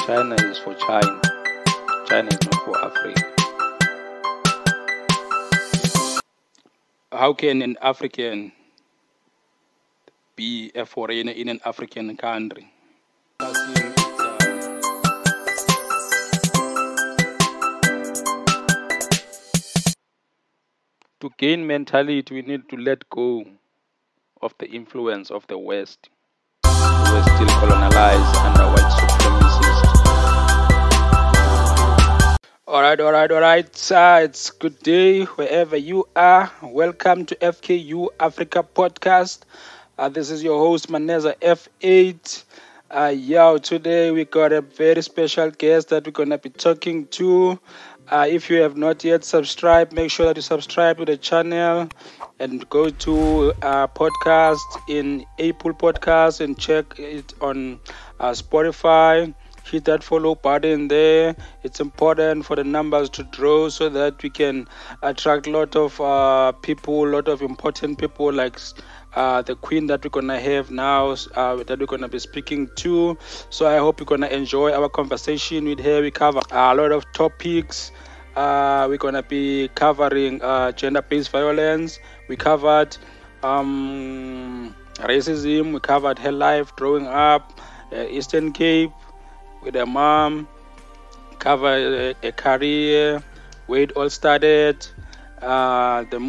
China is for China. China is not for Africa. How can an African be a foreigner in an African country? To gain mentality, we need to let go of the influence of the West, who were still colonized under white supremacists. All right. It's good day wherever you are. Welcome to FKU Africa podcast. This is your host Maneza F8. Today we got a very special guest that we're gonna be talking to. If you have not yet subscribed, make sure that you subscribe to the channel and go to podcast in Apple Podcasts and check it on Spotify. Hit that follow button there. It's important for the numbers to grow so that we can attract a lot of people, a lot of important people like the queen that we're gonna have now, that we're gonna be speaking to. So I hope you're gonna enjoy our conversation with her. We cover a lot of topics. We're gonna be covering gender-based violence. We covered racism. We covered her life growing up, Eastern Cape with her mom. Cover a career, where it all started. The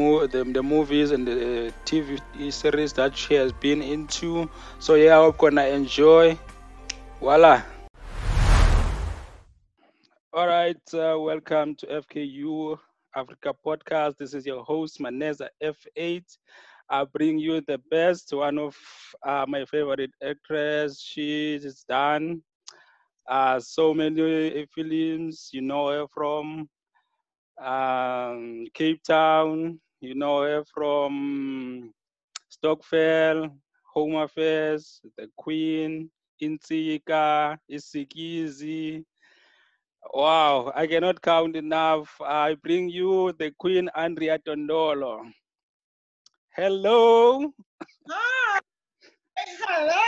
movies and the TV series that she has been into. So I hope you're gonna enjoy. Voila. All right, welcome to FKU Africa podcast. This is your host Maneza F8. I bring you the best, one of my favorite actress. She is done so many films. You know her from Cape Town. You know her from Stokvel, Home Affairs, The Queen, Insika, Isikizi. Wow, I cannot count enough. I bring you the Queen Andrea Dondolo. Hello. Hi. Hello.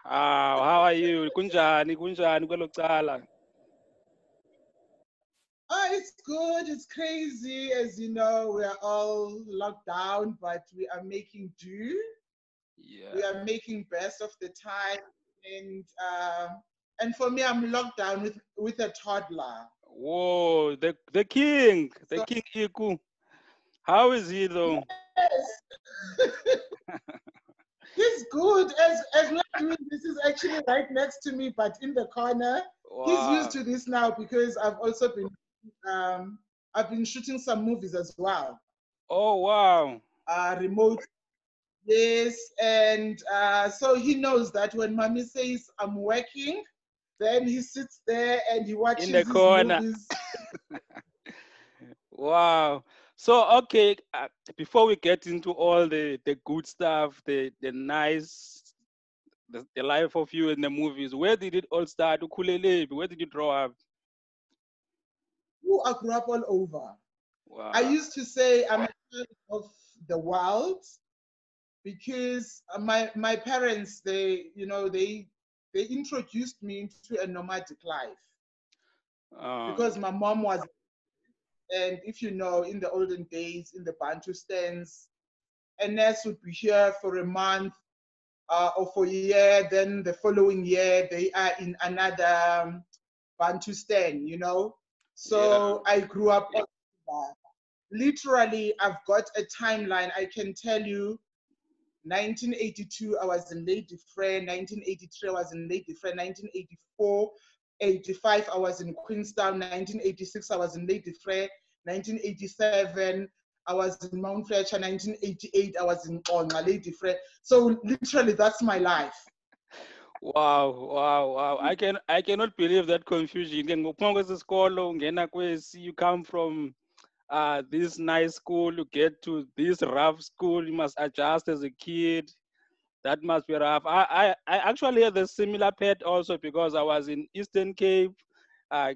How are you? Kunjani kwelo cala? Oh, it's good. It's crazy. As you know, we are all locked down, but we are making do. Yeah. We are making best of the time. And for me, I'm locked down with a toddler. Whoa, the king, the King Iku. How is he though? Yes. He's good. As we're doing this, is actually right next to me, but in the corner. Wow. He's used to this now because I've also been shooting some movies as well. Oh wow. Remote. Yes, and so he knows that when mommy says I'm working, then he sits there and he watches In the corner. his movies. Wow. So okay, before we get into all the good stuff, the nice, the life of you in the movies, where did it all start? Ukulele, where did you grow up? I grew up all over. Wow. I used to say I'm a child of the world because my parents they introduced me into a nomadic life because my mom was, and if you know, in the olden days in the Bantu stands, a nurse would be here for a month or for a year, then the following year they are in another Bantu stand, you know. So yeah. I grew up all over. Literally, I've got a timeline. I can tell you 1982, I was in Lady Frey. 1983, I was in Lady Frey. 1984, 85, I was in Queenstown. 1986, I was in Lady Frey. 1987, I was in Mount Fletcher. 1988, I was in Lady Frey. So literally, that's my life. Wow. I cannot believe that confusion. You come from this nice school, you get to this rough school, you must adjust as a kid. That must be rough. I actually had a similar path also because I was in Eastern Cape,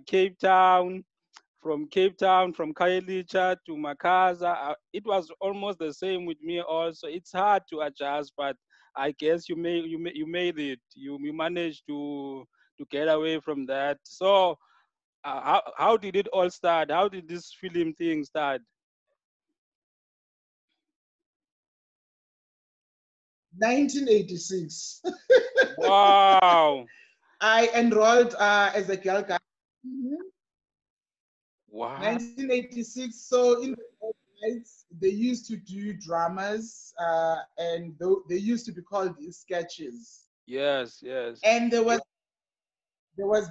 Cape Town. From Cape Town, from Khayelitsha to Makaza, it was almost the same with me also. It's hard to adjust, but I guess you made it. You managed to to get away from that. So how did it all start? How did this film thing start? 1986. Wow. I enrolled as a girl guide. Wow. 1986. So in the nights, they used to do dramas, and they used to be called sketches. Yes, yes. And there was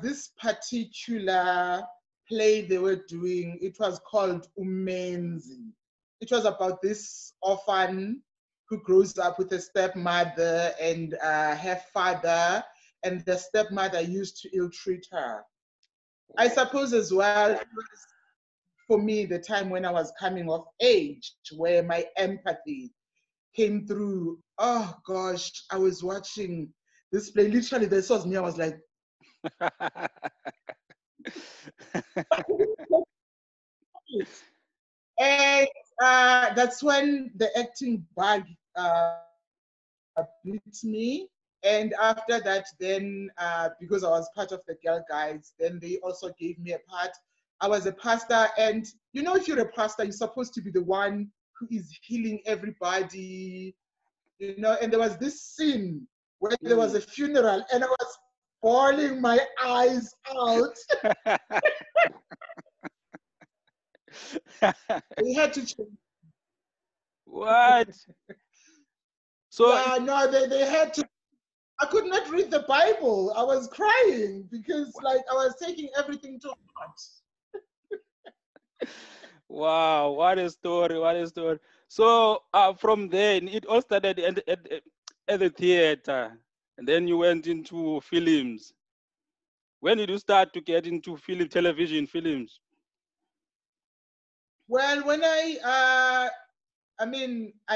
this particular play they were doing. It was called Umenzi. It was about this orphan who grows up with a stepmother and her father, and the stepmother used to ill-treat her. I suppose as well, it was for me the time when I was coming of age, where my empathy came through. Oh gosh, I was watching this play. Literally, this was me. I was like, and that's when the acting bug beat me. And after that, then because I was part of the Girl Guides, then they also gave me a part. I was a pastor, and you know, if you're a pastor, you're supposed to be the one who is healing everybody, you know. And there was this scene where there was a funeral, and I was bawling my eyes out. They had to change. What? So yeah, no, they had to. I could not read the Bible. I was crying because, like, I was taking everything to heart. Wow, what a story! What a story! So from then, it all started at the theater, and then you went into films. When did you start to get into television films? Well, when I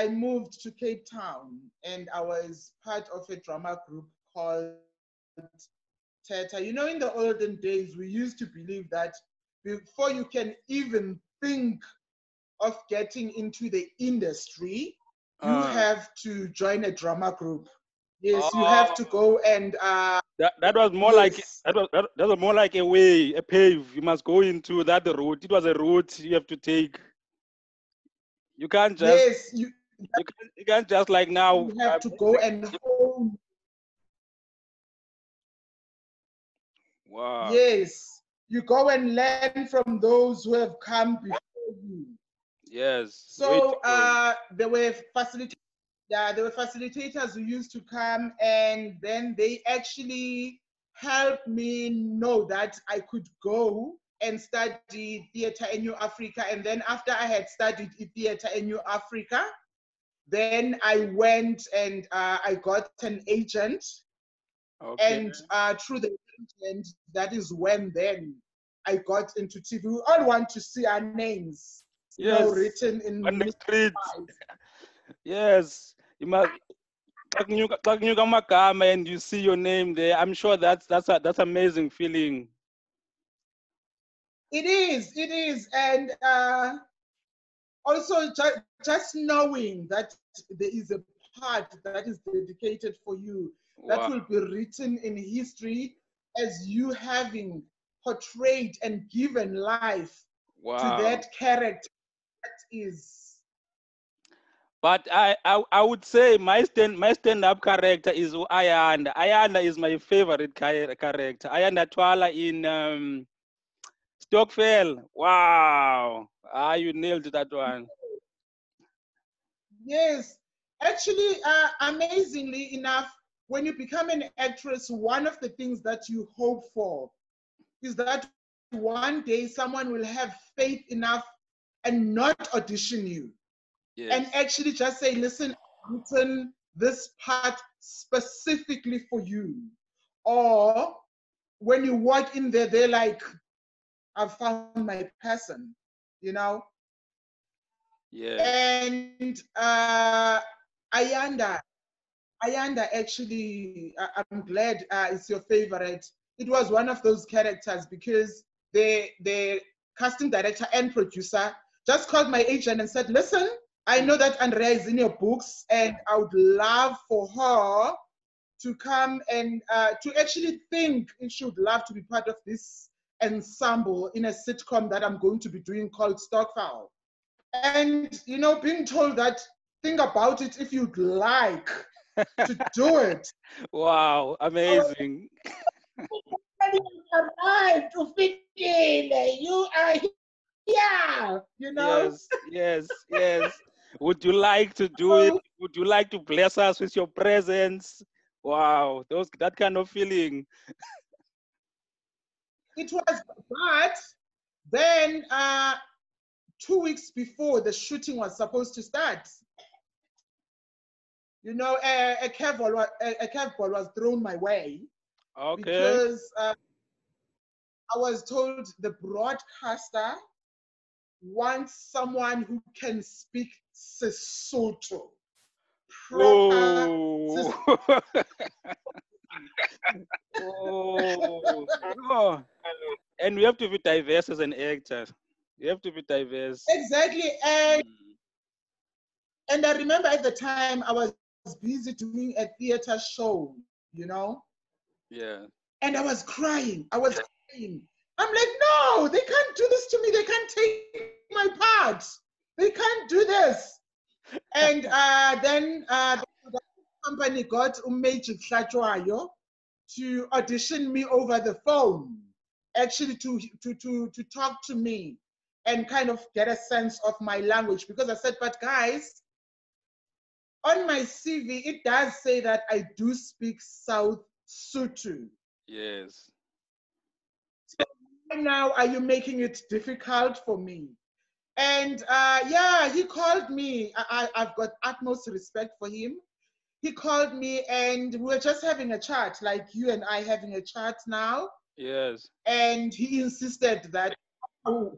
moved to Cape Town, and I was part of a drama group called Theta. You know, in the olden days, we used to believe that before you can even think of getting into the industry, you have to join a drama group. Yes, you have to go and that was more like that was more like a pave. You must go into that route. It was a route you have to take. You can't just you can't just like now. You have to go and hone. Wow. Yes, you go and learn from those who have come before you. Yes. So there were facilitators who used to come, and then they actually helped me know that I could go and study theater in New Africa. And then after I had studied theater in New Africa, then I went and I got an agent. Okay. And through the agent, that is when then I got into TV. We all want to see our names, yes, written in on the street. Yes, you must. And you see your name there. I'm sure that's amazing feeling. It is, and also just knowing that there is a part that is dedicated for you, that will be written in history as you having portrayed and given life to that character. That is. But I would say my stand-up character is Ayanda. Ayanda is my favorite character. Ayanda Twala in Stokvel. Wow. You nailed that one. Yes. Actually, amazingly enough, when you become an actress, one of the things that you hope for is that one day someone will have faith enough and not audition you. Yes. And actually just say, listen, I've written this part specifically for you. Or when you walk in there, they're like, I've found my person, you know? Yeah. And Ayanda actually, I'm glad it's your favorite. It was one of those characters because the casting director and producer just called my agent and said, listen, I know that Andrea is in your books, and I would love for her to come and to actually think she would love to be part of this ensemble in a sitcom that I'm going to be doing called Stokvel. And, you know, being told that, think about it if you'd like to do it. Wow, amazing. Arrived, you are here, you know? Yes, yes, yes. Would you like to do it? Would you like to bless us with your presence? Wow, that kind of feeling. It was, but then 2 weeks before the shooting was supposed to start, you know, a curveball was thrown my way. Okay. Because I was told the broadcaster wants someone who can speak Sesotho. Proper Oh. Oh. And we have to be diverse as an actor. You have to be diverse. Exactly. And I remember at the time I was busy doing a theater show, you know? Yeah. And I was crying. I'm like, no, they can't do this to me. They can't take my part. They can't do this. And then the company got Magic Hlatshwayo to audition me over the phone, actually to talk to me and kind of get a sense of my language. Because I said, but guys, on my CV, it does say that I do speak South Sotho. Yes. So why now are you making it difficult for me? And yeah, he called me. I've got utmost respect for him. He called me and we were just having a chat, like you and I having a chat now. Yes. And he insisted that and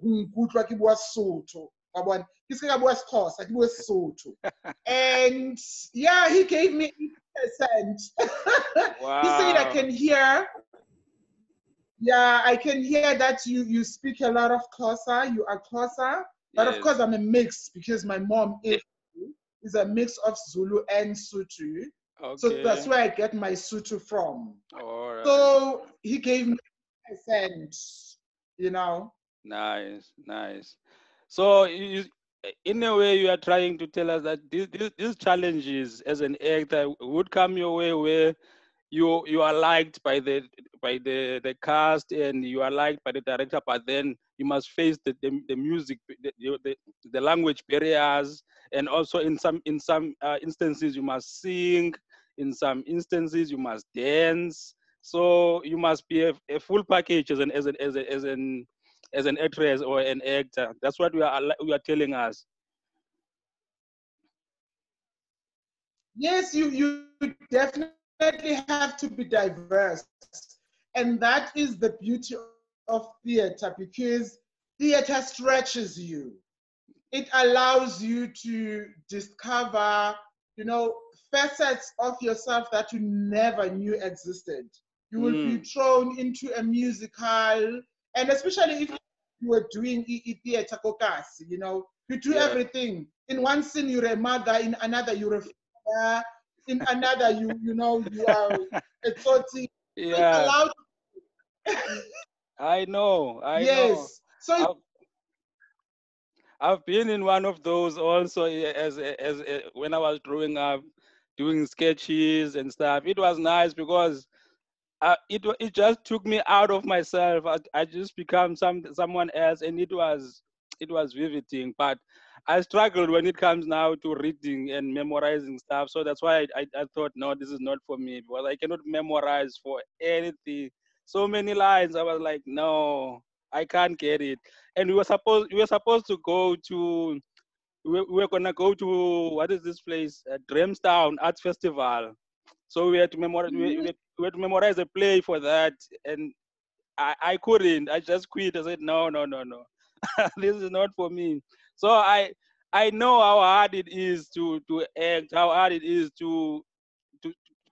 yeah, he gave me 8%. Wow. He said I can hear. Yeah, I can hear that you speak a lot of Xhosa, you are Xhosa. But Yes. of course, I'm a mix because my mom is a mix of Zulu and Sotho. Okay. So that's where I get my Sotho from. All right. So he gave me % you know. Nice, nice. So in a way, you are trying to tell us that these challenges as an actor would come your way where you are liked by the cast and you are liked by the director, but then you must face the music, the language barriers, and also in some instances you must sing, in some instances you must dance. So you must be a full package as an actress or an actor. That's what we are telling us. Yes, you definitely have to be diverse. And that is the beauty of theater because theater stretches you. It allows you to discover, you know, facets of yourself that you never knew existed. You will be thrown into a musical, and especially if you were doing theater kokasi, you know, you do everything. In one scene, you're a mother, in another, you're a father, in another, you know, you are a toti. Yeah. Allowed. I know. Yes. So I've been in one of those also as when I was growing up, doing sketches and stuff. It was nice because it just took me out of myself. I just become someone else, and it was riveting. But I struggled when it comes now to reading and memorizing stuff. So that's why I thought, no, this is not for me because I cannot memorize for anything. So many lines. I was like, no, I can't get it. And we were supposed to go to we were gonna go to what is this place? Dramstown Arts Festival. So we had to memorize. We had to memorize a play for that, and I couldn't. I just quit. I said no, no, no, no. This is not for me. So I know how hard it is to act. How hard it is to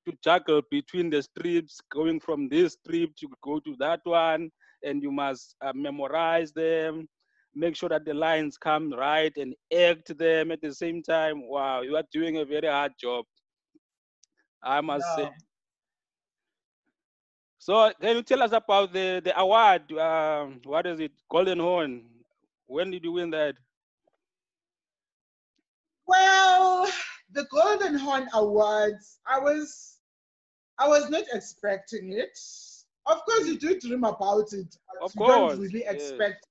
to juggle between the strips, going from this strip to go to that one, and you must memorize them, make sure that the lines come right, and act them at the same time. Wow, you are doing a very hard job, I must say. So can you tell us about the award? What is it? Golden Horn. When did you win that? Well, the Golden Horn Awards, I was not expecting it. Of course, you do dream about it, but Of you don't course, really yes. expect.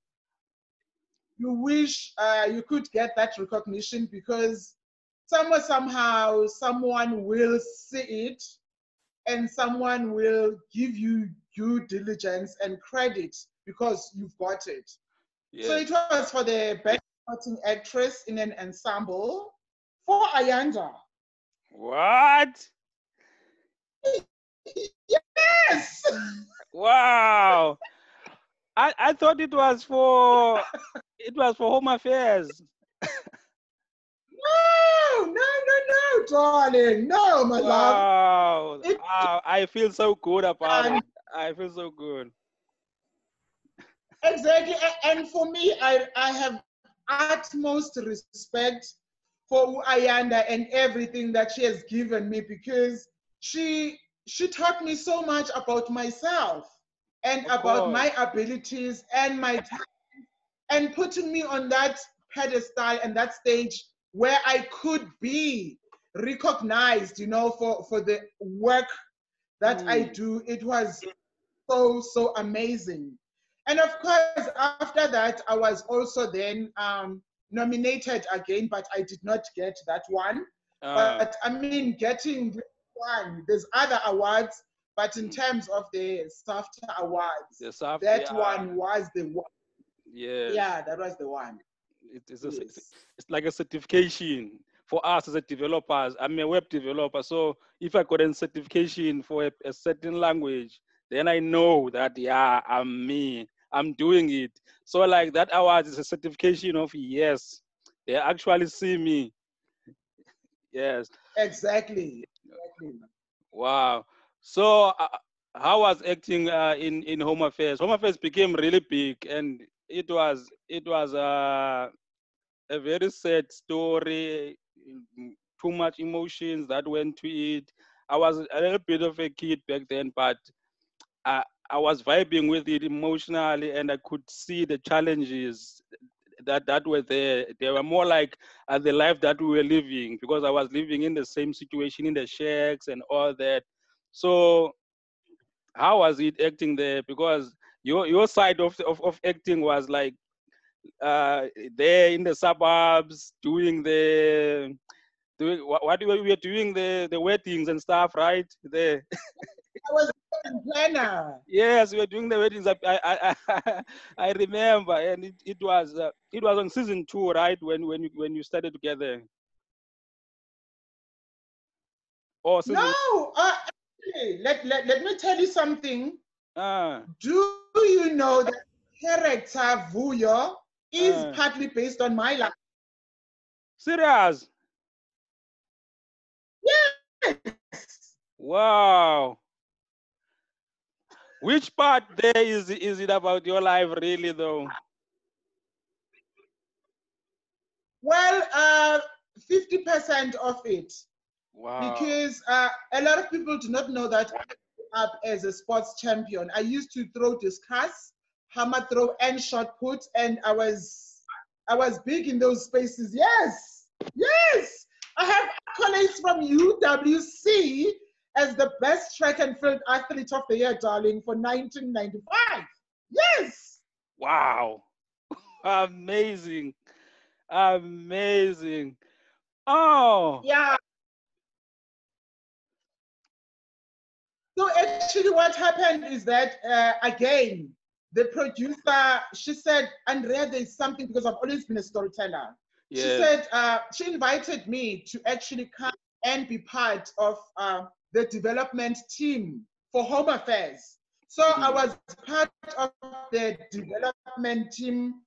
You wish you could get that recognition because somehow someone will see it and someone will give you due diligence and credit because you've got it. So Yes. it was for the best supporting actress in an ensemble for Ayanda. What? Yes. Wow. I thought it was for Home Affairs. No, darling. No, my love. Wow. It, I feel so good about it. I feel so good. exactly. And for me, I have utmost respect for Ayanda and everything that she has given me because she taught me so much about myself and Of about course. my abilities and my and putting me on that pedestal and that stage where I could be recognized, for the work that I do. It was so amazing. And of course, after that, I was also then nominated again, but I did not get that one. But I mean, getting this one, there's other awards, but in terms of the soft awards, The soft, that yeah. one was the one. Yes. Yeah, that was the one. Yes. It's like a certification for us as a developers. I'm a web developer, so if I got a certification for a certain language, then I know that yeah, I'm me. I'm doing it. So like that award is a certification of yes, they actually see me. Yes. Exactly. Wow. So how was acting in Home Affairs? Home Affairs became really big, and it was a very sad story, too much emotions that went to it. I was a little bit of a kid back then, but I, I was vibing with it emotionally, and I could see the challenges that were there. They were more like the life that we were living because I was living in the same situation in the shacks and all that. So how was it acting there? Because your side of acting was like uh, there in the suburbs doing what we were doing the weddings and stuff, right there. I was a planner. Yes, we were doing the weddings. I remember, and it was on season 2, right, when you started together, or season. No, actually, let me tell you something. uh Do you know that character Vuyo is uh partly based on my life? Serious? Yes. Wow. Which part there is it about your life really though? Well, 50% of it, Wow. because a lot of people do not know that I grew up as a sports champion. I used to throw discus, hammer throw, and shot put, and I was big in those spaces. Yes, yes. I have accolades from UWC as the best track and field athlete of the year, darling, for 1995. Yes. Wow. Amazing. Amazing. Oh. Yeah. So actually, what happened is that again, the producer, she said, Andrea, there's something, because I've always been a storyteller. She Yes. said she invited me to actually come and be part of the development team for Home Affairs. So I was part of the development team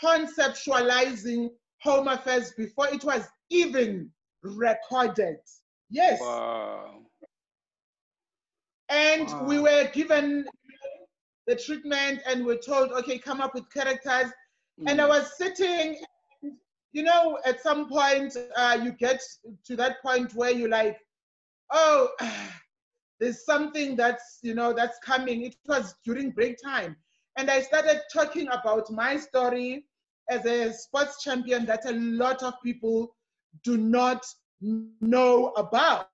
conceptualizing Home Affairs before it was even recorded. Yes. Wow. And we Wow. were given the treatment and we're told, okay, come up with characters. And I was sitting, at some point, you get to that point where you're like, oh, there's something that's, that's coming. It was during break time. And I started talking about my story as a sports champion that a lot of people do not know about.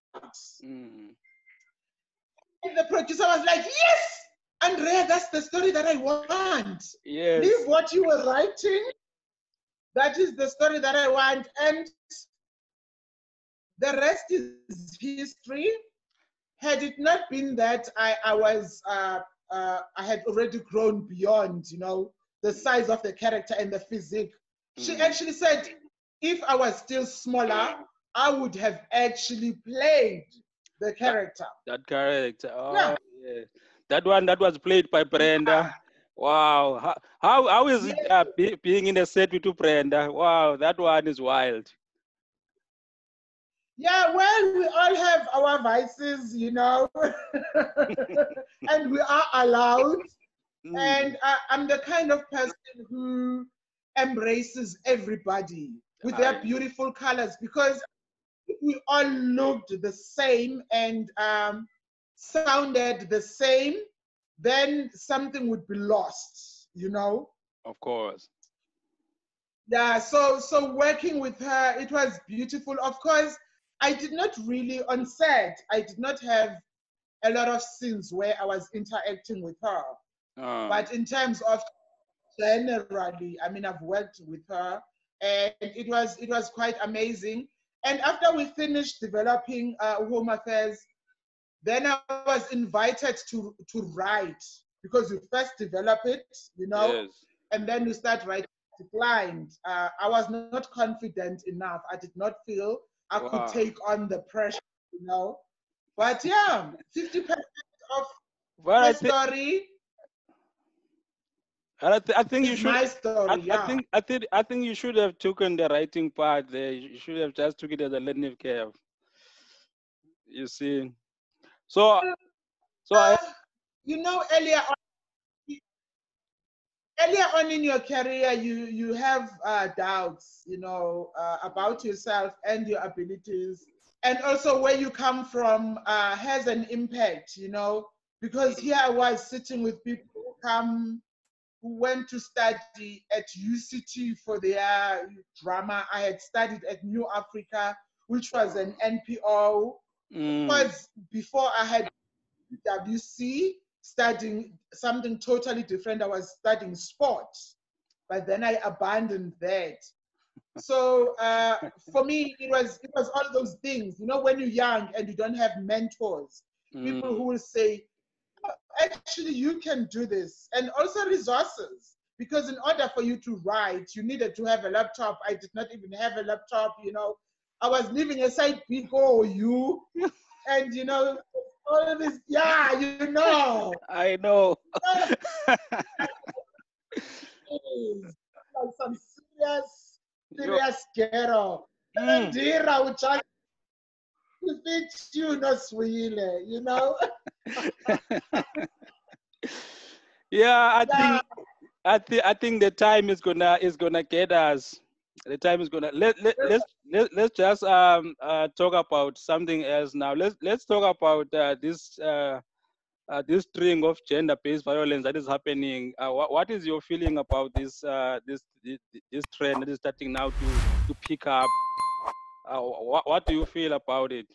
Mm. And the producer was like, yes, Andrea, that's the story that I want. Yes. Leave what you were writing. That is the story that I want. And the rest is history. Had it not been that I had already grown beyond, the size of the character and the physique. She actually said, if I was still smaller, I would have actually played the character. That character. Oh, yeah. That one that was played by Brenda. Yeah. Wow. How is it being in a set with Brenda? Wow, that one is wild. Yeah, well, we all have our vices, and we are allowed. And I'm the kind of person who embraces everybody with their beautiful colors, because if we all looked the same and sounded the same, then something would be lost, Of course. Yeah, so working with her, it was beautiful. Of course, I did not really, on set, I did not have a lot of scenes where I was interacting with her. But in terms of generally, I mean, I've worked with her, and it was quite amazing. And after we finished developing Home Affairs, then I was invited to write, because you first develop it, Yes. and then you start writing. Declined. I was not confident enough. I did not feel I could take on the pressure, But yeah, 50% of the story. I think you should. My story. Yeah. I think you should have taken the writing part there. You should have just took it as a learning curve. You see. So earlier on in your career, you have doubts, about yourself and your abilities, and also where you come from has an impact, because here I was sitting with people who went to study at UCT for their drama. I had studied at New Africa, which was an NPO. Because before I had WC, studying something totally different. I was studying sports, but then I abandoned that. So for me, it was all those things. When you're young and you don't have mentors, people who will say, oh, actually, you can do this, and also resources. Because in order for you to write, you needed to have a laptop. I did not even have a laptop. I was living a side people, and all of this. Yeah, I know. Like some serious ghetto. Ndira uchaji fit you no swile, Yeah, I think the time is gonna get us. The time is gonna let's just talk about something else now. Let's talk about this string of gender-based violence that is happening. What is your feeling about this trend that is starting now to pick up? What do you feel about it?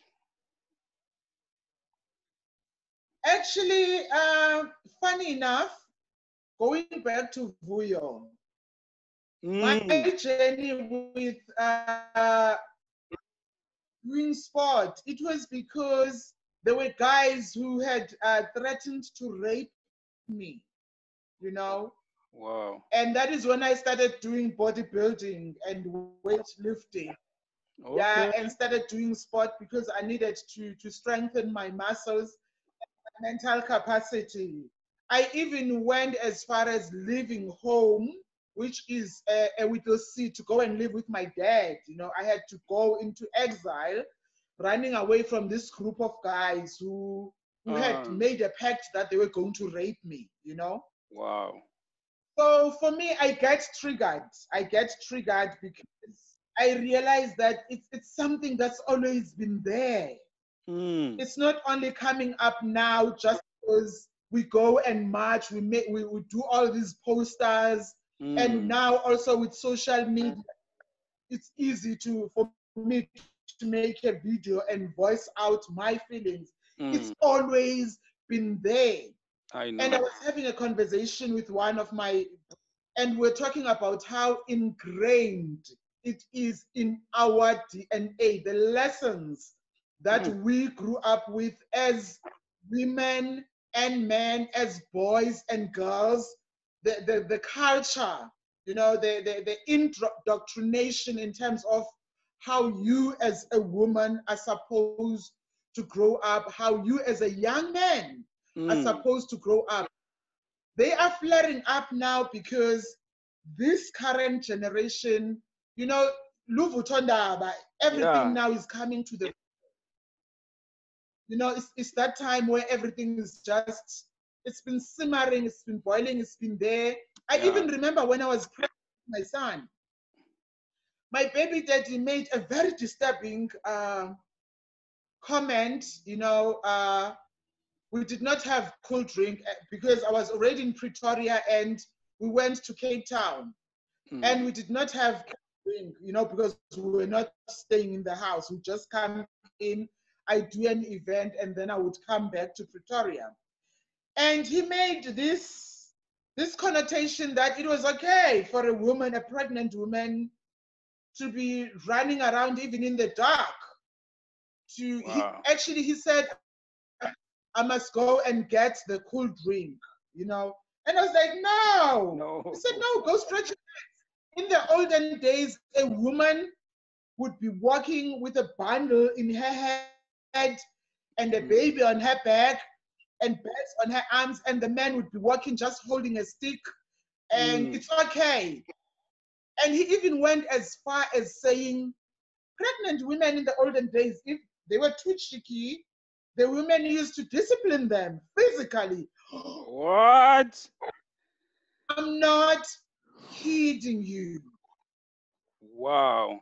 Actually, funny enough, going back to Vuyo, my journey with doing sport, it was because there were guys who had threatened to rape me, Wow. And that is when I started doing bodybuilding and weightlifting. Okay. Yeah, and started doing sport because I needed to strengthen my muscles and mental capacity. I even went as far as leaving home, which is a little C, to go and live with my dad. I had to go into exile, running away from this group of guys who had made a pact that they were going to rape me, Wow. So for me, I get triggered. I get triggered because I realize that it's something that's always been there. It's not only coming up now just because we go and march, we do all these posters, and now also with social media, it's easy for me to make a video and voice out my feelings. It's always been there. I And I know. was having a conversation with one of my, and we're talking about how ingrained it is in our DNA, the lessons that we grew up with as women and men, as boys and girls, the culture, the indoctrination in terms of how you as a woman are supposed to grow up, how you as a young man are supposed to grow up. They are flaring up now because this current generation, Luvutondaba, everything now is coming to the, it's that time where everything is just, it's been simmering, it's been boiling, it's been there. I even remember when I was pregnant with my son, my baby daddy made a very disturbing comment. We did not have cool drink because I was already in Pretoria and we went to Cape Town. And we did not have drink, because we were not staying in the house. We just come in, I do an event, and then I would come back to Pretoria. And he made this connotation that it was okay for a woman, a pregnant woman, to be running around even in the dark. He said, I must go and get the cool drink. And I was like, no. He said, no, go stretch your legs. In the olden days, a woman would be walking with a bundle in her head and a baby on her back and bags on her arms, and the man would be walking just holding a stick, and it's okay. And he even went as far as saying pregnant women in the olden days, if they were too cheeky, the women used to discipline them physically. What? I'm not kidding you. Wow.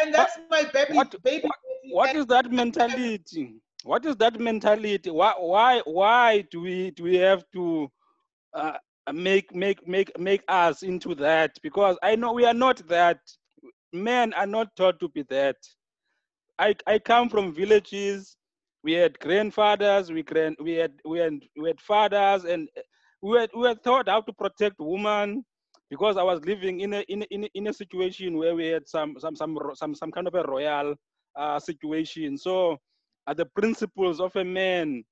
And that's my baby. What is that mentality? What is that mentality? Why do we have to make us into that? Because I know we are not that. Men are not taught to be that. I come from villages. We had grandfathers. We had fathers, and we were taught how to protect women. Because I was living in a situation where we had some kind of a royal situation. So the principles of a man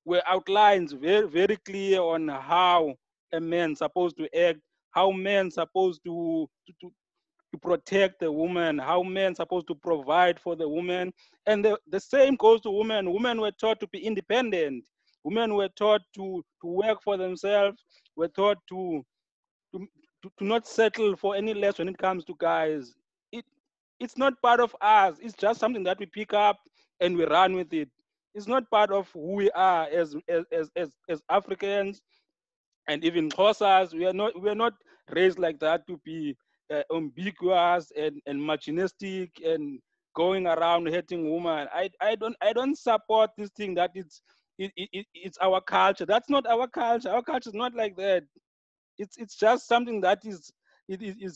were outlined very very clear on how a man supposed to act, how men supposed to protect the woman, how men supposed to provide for the woman. And the same goes to women. Women were taught to be independent. Women were taught to work for themselves, were taught to, to not settle for any less when it comes to guys. It's not part of us. It's just something that we pick up and we run with it. It's not part of who we are as Africans, and even Xhosas. We are not raised like that to be ambiguous and machinistic and going around hating women. I don't support this thing that it's our culture. That's not our culture. Our culture is not like that. It's just something that is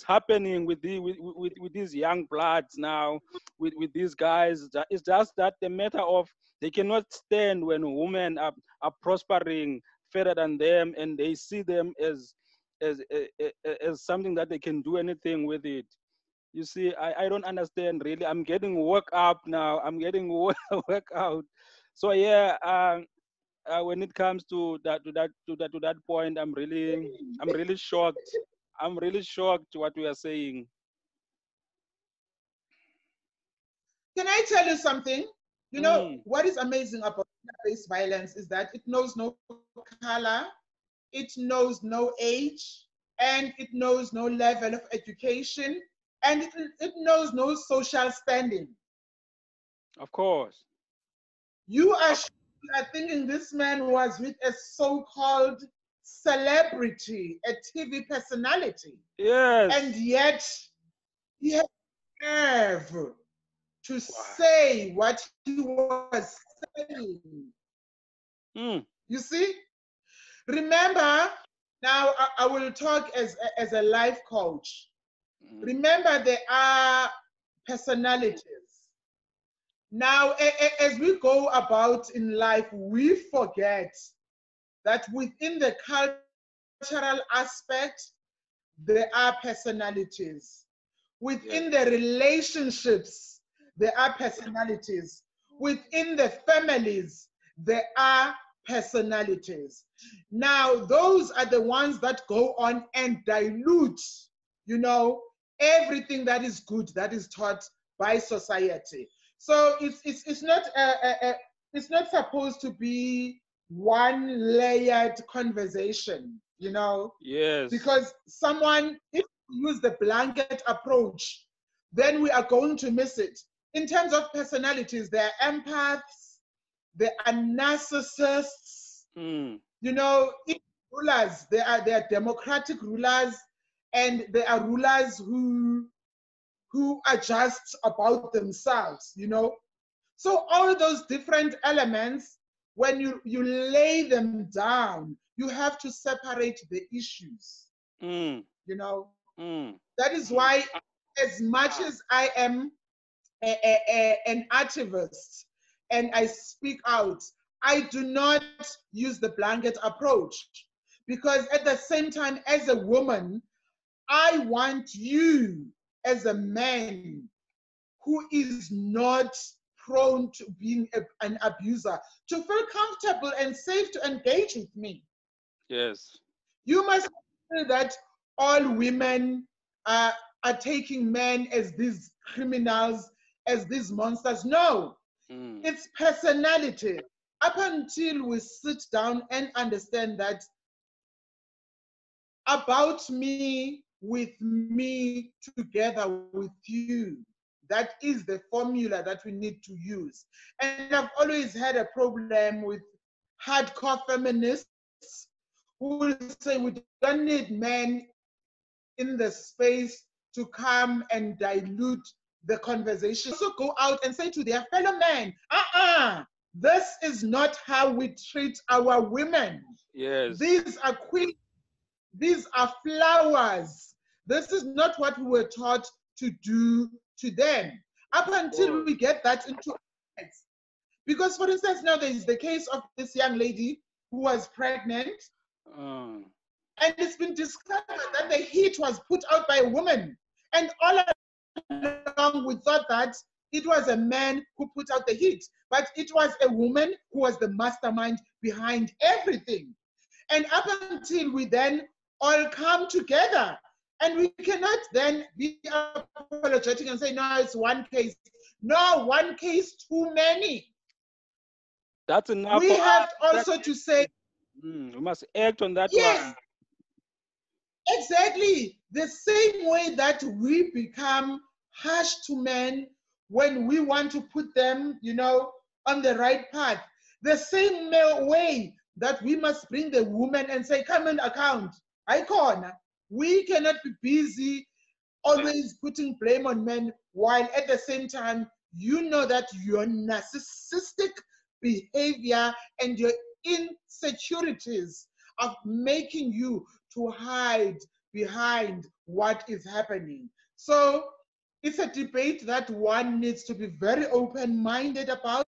happening with these young bloods now, with these guys. It's just that the matter of they cannot stand when women are prospering further than them, and they see them as something that they can do anything with it. You see, I don't understand really. I'm getting worked up now. I'm getting worked out. So yeah, when it comes to that point, I'm really shocked. I'm really shocked what we are saying. Can I tell you something? What is amazing about gender-based violence is that it knows no color, it knows no age, and it knows no level of education, and it knows no social standing. Of course. You are thinking this man was with a so-called celebrity, a TV personality, Yes. and yet he has nerve to say what he was saying. You see? Remember, now I will talk as a life coach. Remember, there are personalities. Now, as we go about in life, we forget that within the cultural aspect, there are personalities. Within the relationships, there are personalities. Within the families, there are personalities. Now, those are the ones that go on and dilute, you know, everything that is good that is taught by society. So it's not supposed to be one layered conversation, you know. Yes. Because someone, if we use the blanket approach, then we are going to miss it. In terms of personalities, there are empaths, there are narcissists, you know, rulers, there are democratic rulers, and there are rulers who are just about themselves, you know. So all those different elements, when you lay them down, you have to separate the issues, you know. That is why, as much as I am an activist and I speak out, I do not use the blanket approach, because at the same time, as a woman, I want you as a man who is not prone to being an abuser to feel comfortable and safe to engage with me. Yes. You must feel that all women are taking men as these criminals, as these monsters. No, it's personality. Up until we sit down and understand that about me, with me, together with you. That is the formula that we need to use. And I've always had a problem with hardcore feminists who will say we don't need men in the space to come and dilute the conversation. Also go out and say to their fellow men, this is not how we treat our women. Yes. These are queens. These are flowers. This is not what we were taught to do to them. Up until we get that into us. Because, for instance, now there is the case of this young lady who was pregnant. And it's been discovered that the heat was put out by a woman. And all along we thought that it was a man who put out the heat. But it was a woman who was the mastermind behind everything. And up until we then all come together, and we cannot then be apologetic and say, no, it's one case. No, one case too many. That's enough. We have also to say, we must act on that yes, one. Exactly. The same way that we become harsh to men when we want to put them, you know, on the right path. The same way that we must bring the woman and say, come and account. Icon. We cannot be busy always putting blame on men, while at the same time, you know that your narcissistic behavior and your insecurities are making you to hide behind what is happening. So it's a debate that one needs to be very open-minded about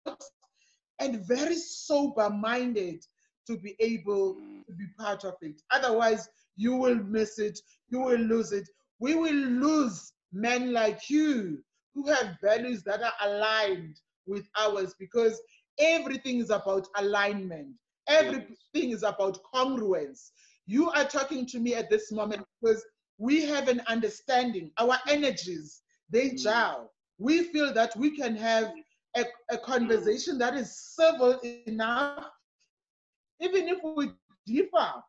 and very sober-minded to be able to be part of it. Otherwise, you will miss it, you will lose it. We will lose men like you who have values that are aligned with ours, because everything is about alignment. Everything is about congruence. You are talking to me at this moment because we have an understanding. Our energies, they gel. We feel that we can have a conversation that is civil enough, even if we differ.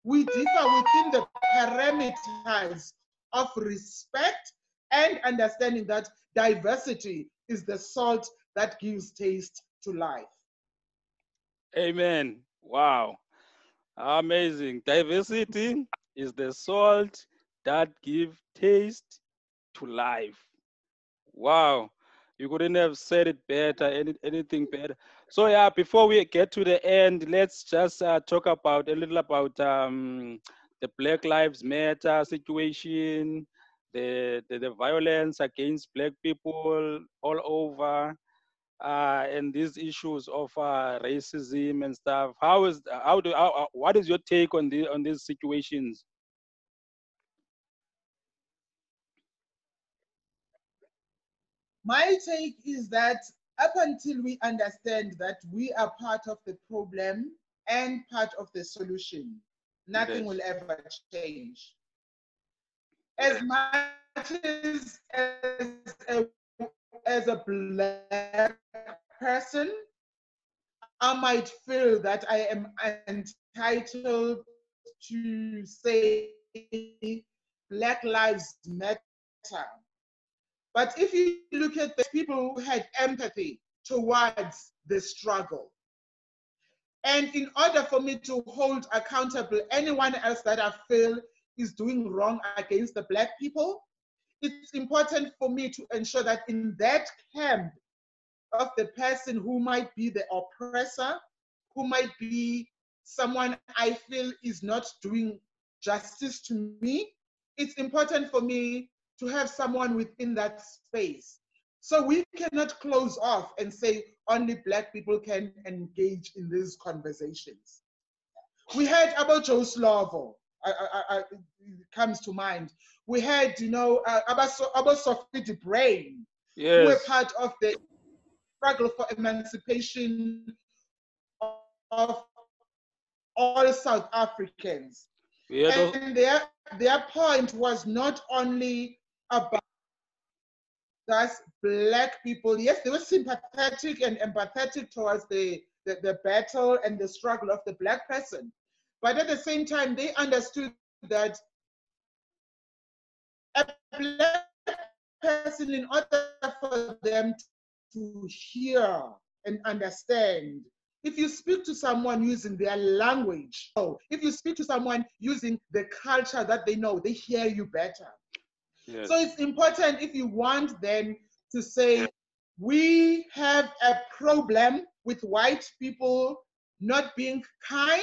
We differ within the parameters of respect and understanding that diversity is the salt that gives taste to life. Amen. Wow. Amazing. Diversity is the salt that gives taste to life. Wow. You couldn't have said it better, anything better. So yeah, before we get to the end, let's just talk about a little about the Black Lives Matter situation, the violence against Black people all over, and these issues of racism and stuff. What is your take on these situations? My take is that up until we understand that we are part of the problem and part of the solution, nothing will ever change. As much as a black person, I might feel that I am entitled to say Black Lives Matter. But if you look at the people who had empathy towards the struggle, and in order for me to hold accountable anyone else that I feel is doing wrong against the Black people, it's important for me to ensure that in that camp of the person who might be the oppressor, who might be someone I feel is not doing justice to me, it's important for me to have someone within that space. So we cannot close off and say only Black people can engage in these conversations. We heard about Joe Slovo. It comes to mind. We had, about Sophie de Brain, who were part of the struggle for emancipation of all South Africans. And their point was not only about us Black people. Yes, they were sympathetic and empathetic towards the battle and the struggle of the Black person. But at the same time, they understood that a Black person, in order for them to hear and understand, if you speak to someone using their language, if you speak to someone using the culture that they know, they hear you better. Yes. So it's important, if you want them to say, we have a problem with white people not being kind,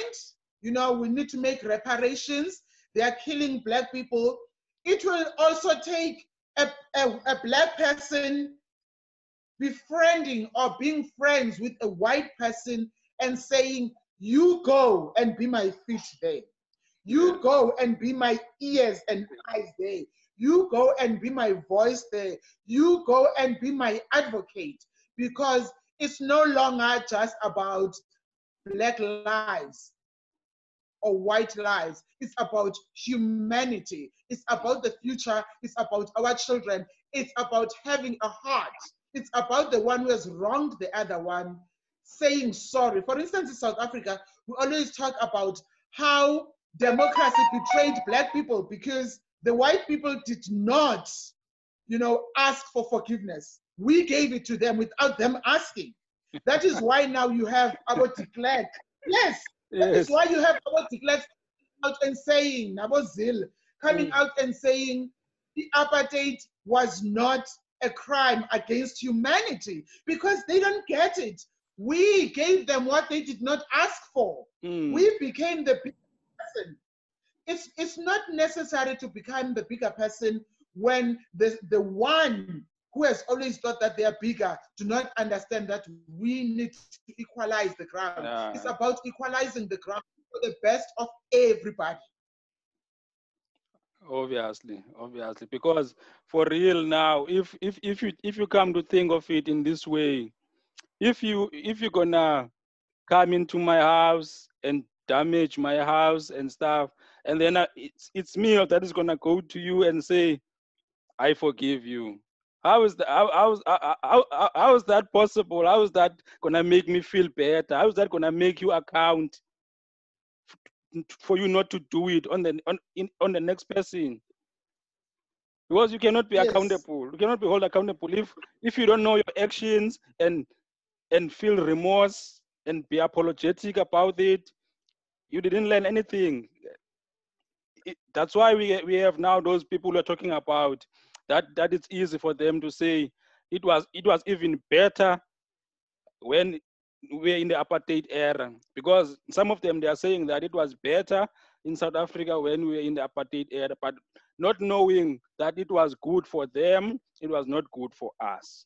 we need to make reparations, they are killing Black people. It will also take a Black person befriending or being friends with a white person and saying, you go and be my feet there. You go and be my ears and eyes there. You go and be my voice there. You go and be my advocate, because it's no longer just about Black lives or white lives. It's about humanity. It's about the future. It's about our children. It's about having a heart. It's about the one who has wronged the other one saying sorry. For instance, in South Africa, we always talk about how democracy betrayed Black people because the white people did not, ask for forgiveness. We gave it to them without them asking. That is why now you have our declared. Yes, that is why you have our declared out and saying, Nabo Zil, coming out and saying the apartheid was not a crime against humanity, because they don't get it. We gave them what they did not ask for. We became the bigger person. It's not necessary to become the bigger person when the one who has always thought that they are bigger do not understand that we need to equalize the ground. It's about equalizing the ground for the best of everybody. Obviously, because for real now, if you come to think of it in this way, if you're gonna come into my house and damage my house and stuff, and then it's me that is gonna go to you and say, I forgive you. How is that? How is that possible? How is that gonna make me feel better? How is that gonna make you account for you not to do it on the next person? Because you cannot be accountable. You cannot be held accountable if you don't know your actions and feel remorse and be apologetic about it. You didn't learn anything. That's why we have now those people who are talking about that it's easy for them to say, it was even better when we were in the apartheid era, because some of them, they are saying that it was better in South Africa when we were in the apartheid era, but not knowing that it was good for them, it was not good for us.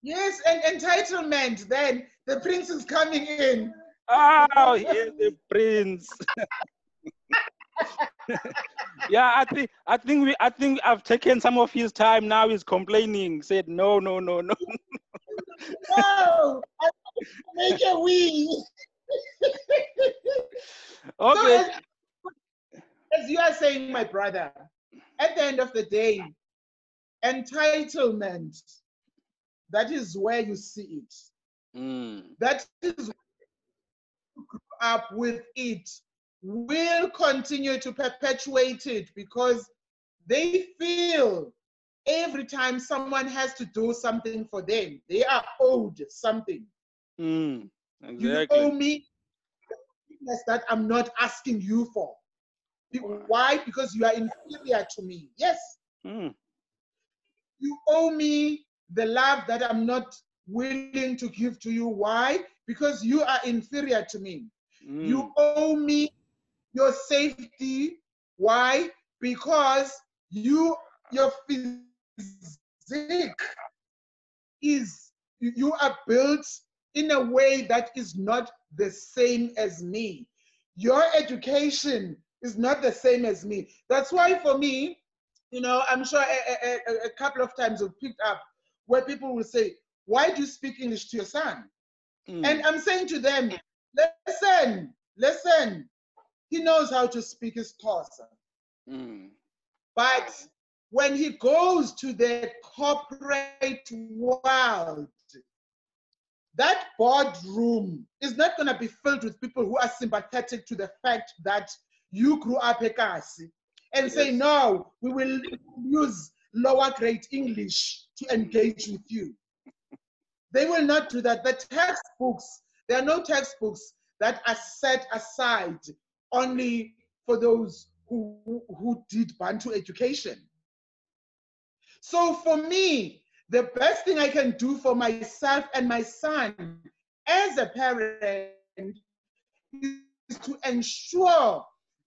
Yes, and entitlement. Then the prince is coming in. Oh, here's the prince. Yeah, I think I've taken some of his time. Now he's complaining. Said no. No, I make a wee. Okay. So as you are saying, my brother, at the end of the day, entitlement, that is where you see it. That is up with it, will continue to perpetuate it, because they feel every time someone has to do something for them, they are owed something. Exactly. You owe me that I'm not asking you for. Why? Because you are inferior to me. Yes. You owe me the love that I'm not willing to give to you. Why? Because you are inferior to me. You owe me your safety. Why? Because your physique is, you are built in a way that is not the same as me. Your education is not the same as me. That's why for me, you know, I'm sure a couple of times we've picked up where people will say, why do you speak English to your son? And I'm saying to them, listen, he knows how to speak his Xhosa. But when he goes to the corporate world, that boardroom is not going to be filled with people who are sympathetic to the fact that you grew up Ekasi and say, no, we will use lower grade English to engage with you. They will not do that. The textbooks, there are no textbooks that are set aside only for those who did Bantu education. So for me, the best thing I can do for myself and my son as a parent is to ensure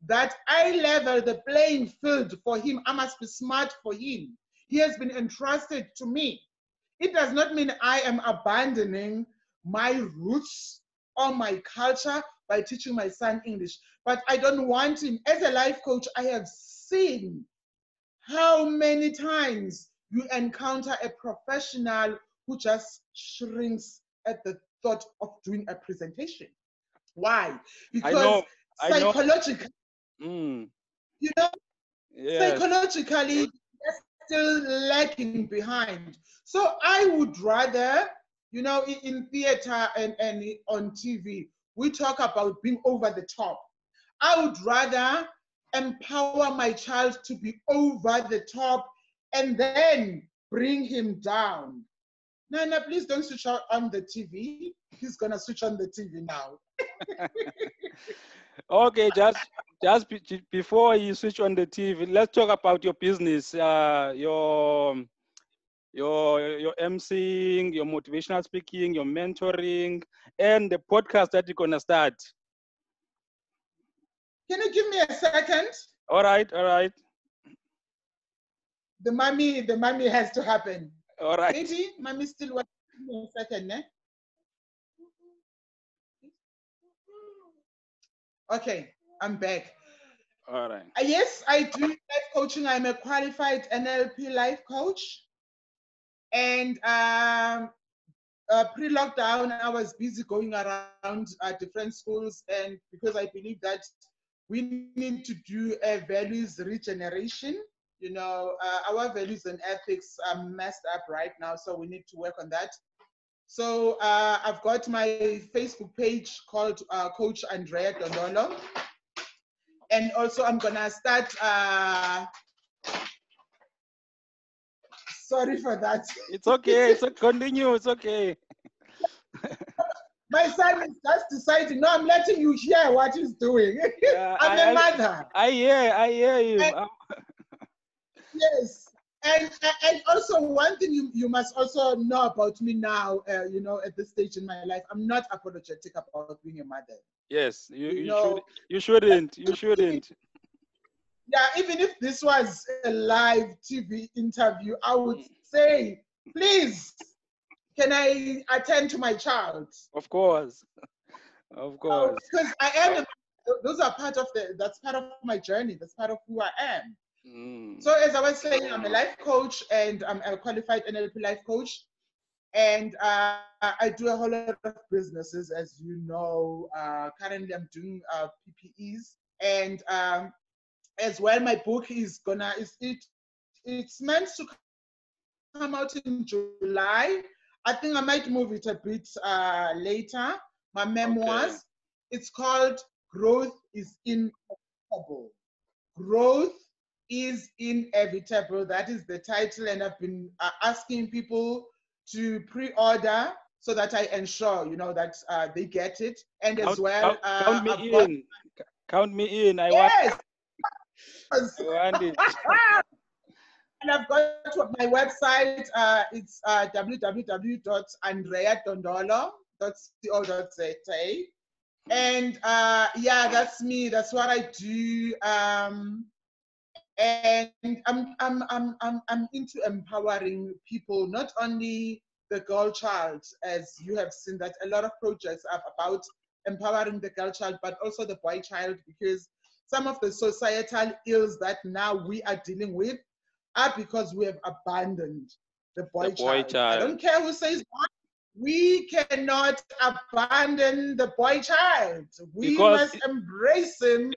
that I level the playing field for him. I must be smart for him. He has been entrusted to me. It does not mean I am abandoning my roots or my culture by teaching my son English, but I don't want him. As a life coach, I have seen how many times you encounter a professional who just shrinks at the thought of doing a presentation. Why? Because psychologically, you know, psychologically, they're still lagging behind. So I would rather, you know, in theater and on TV, we talk about being over the top. I would rather empower my child to be over the top and then bring him down. Nana, please don't switch on the TV. He's gonna switch on the TV now. Okay, just before you switch on the TV, let's talk about your business, your emceeing, your motivational speaking, your mentoring, and the podcast that you're gonna start. Can you give me a second? All right. The mommy has to happen. All right. Katie, mommy still wants to give me a second, eh? Okay, I'm back. All right. Yes, I do life coaching. I'm a qualified NLP life coach. And pre-lockdown, I was busy going around different schools, and because I believe that we need to do a values regeneration. You know, our values and ethics are messed up right now, so we need to work on that. So I've got my Facebook page called Coach Andrea Dondolo. And also I'm gonna start, sorry for that. It's okay, continue, it's okay. My son is just deciding, no, I'm letting you hear what he's doing. I'm a mother. I hear you. Yes, And also one thing you must also know about me now, at this stage in my life, I'm not apologetic about being a mother. Yes, you shouldn't. Yeah, even if this was a live TV interview, I would say, please, can I attend to my child? Of course. Because I am, those are that's part of my journey. That's part of who I am. So as I was saying, I'm a life coach and I'm a qualified NLP life coach. And I do a whole lot of businesses, as you know. Currently, I'm doing PPEs, and as well, my book it's meant to come out in July. I think I might move it a bit later. My memoirs. Okay. It's called Growth is Inevitable. Growth is Inevitable. That is the title, and I've been asking people to pre-order so that I ensure, that they get it. And as well, count me in. Count me in. I want it. And I've got my website. It's www.andreadondolo.co.za. And that's me. That's what I do. And I'm into empowering people, not only the girl child, as you have seen that a lot of projects are about empowering the girl child, but also the boy child, because some of the societal ills that now we are dealing with are because we have abandoned the boy child. I don't care who says what. We cannot abandon the boy child. We must embrace him.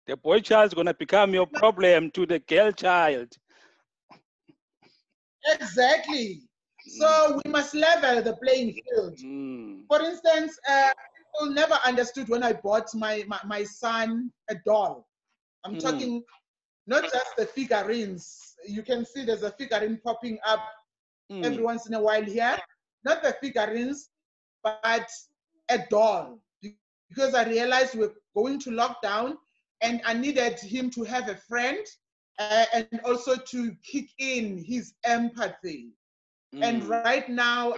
The boy child is going to become your problem to the girl child. Exactly. So we must level the playing field. For instance, people never understood when I bought my son a doll. I'm talking not just the figurines. You can see there's a figurine popping up every once in a while here. Not the figurines, but a doll. Because I realized we're going to lockdown and I needed him to have a friend and also to kick in his empathy. And right now,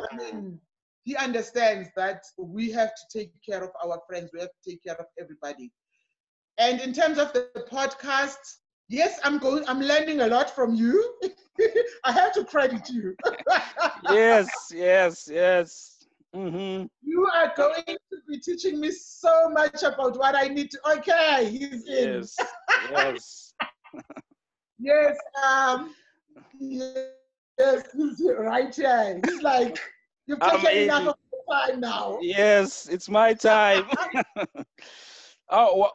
he understands that we have to take care of our friends. We have to take care of everybody. And in terms of the podcast, yes, I'm learning a lot from you. I have to credit you. Yes. You are going to be teaching me so much about what I need to. Okay, he's in. Yes. Yes. Yes, he's right here. He's like, you've taken enough of my time now. Yes, it's my time.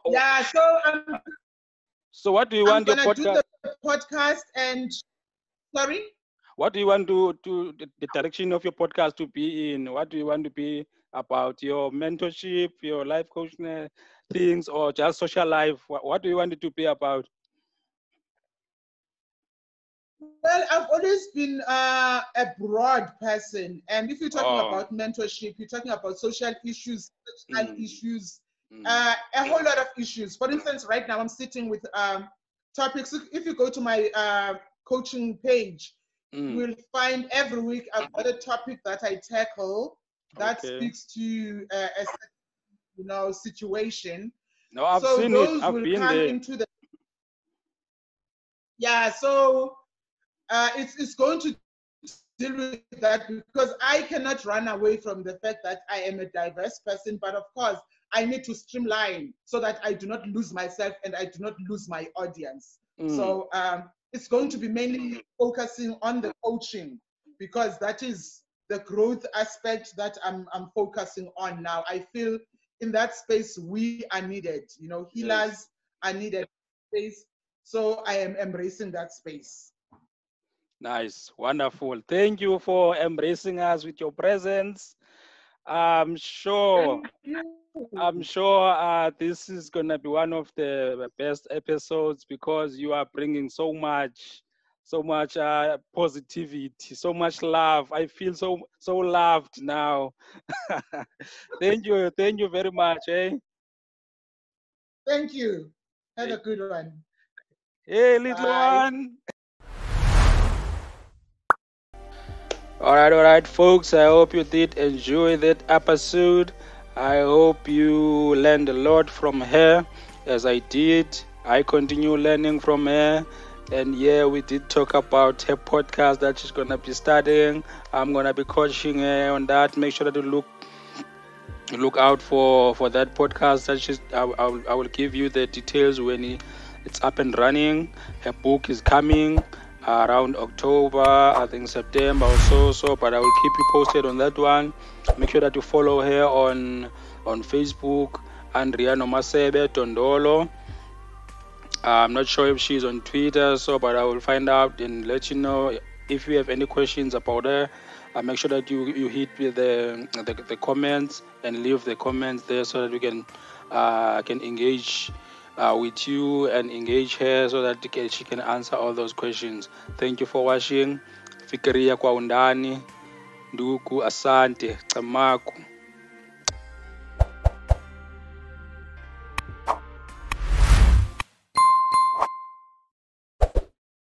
Yeah. So what do you want your podcast? I'm gonna do the podcast and sorry. What do you want to the direction of your podcast to be in? What do you want to be about? Your mentorship, your life coaching things, or just social life? What do you want it to be about? Well, I've always been a broad person, and if you're talking about mentorship, you're talking about social issues, issues, a whole lot of issues. For instance, right now I'm sitting with topics. If you go to my coaching page, you will find every week I've got a topic that I tackle that speaks to a situation. No, I've seen it. I've been there. Into the so it's going to deal with that because I cannot run away from the fact that I am a diverse person, but of course I need to streamline so that I do not lose myself and I do not lose my audience. So it's going to be mainly focusing on the coaching because that is the growth aspect that I'm focusing on now. I feel in that space we are needed, healers are needed space. So I am embracing that space. Nice, wonderful. Thank you for embracing us with your presence. I'm sure this is gonna be one of the best episodes because you are bringing so much positivity, so much love. I feel so loved now. Thank you very much. Thank you. Have a good one. Hey, little one. All right, folks. I hope you did enjoy that episode. I hope you learned a lot from her, as I did. I continue learning from her. And yeah, we did talk about her podcast that she's gonna be starting. I'm gonna be coaching her on that. Make sure that you look out for that podcast. That I will give you the details when it's up and running. Her book is coming around October, I think September or so. But I will keep you posted on that one. Make sure that you follow her on Facebook, Andrea Dondolo. I'm not sure if she's on Twitter, but I will find out and let you know. If you have any questions about her, make sure that you hit with the comments and leave the comments there so that we can engage with you and engage her so that she can answer all those questions. Thank you for watching. Fikiria kwa undani. Ndugu, asante. Tamaku.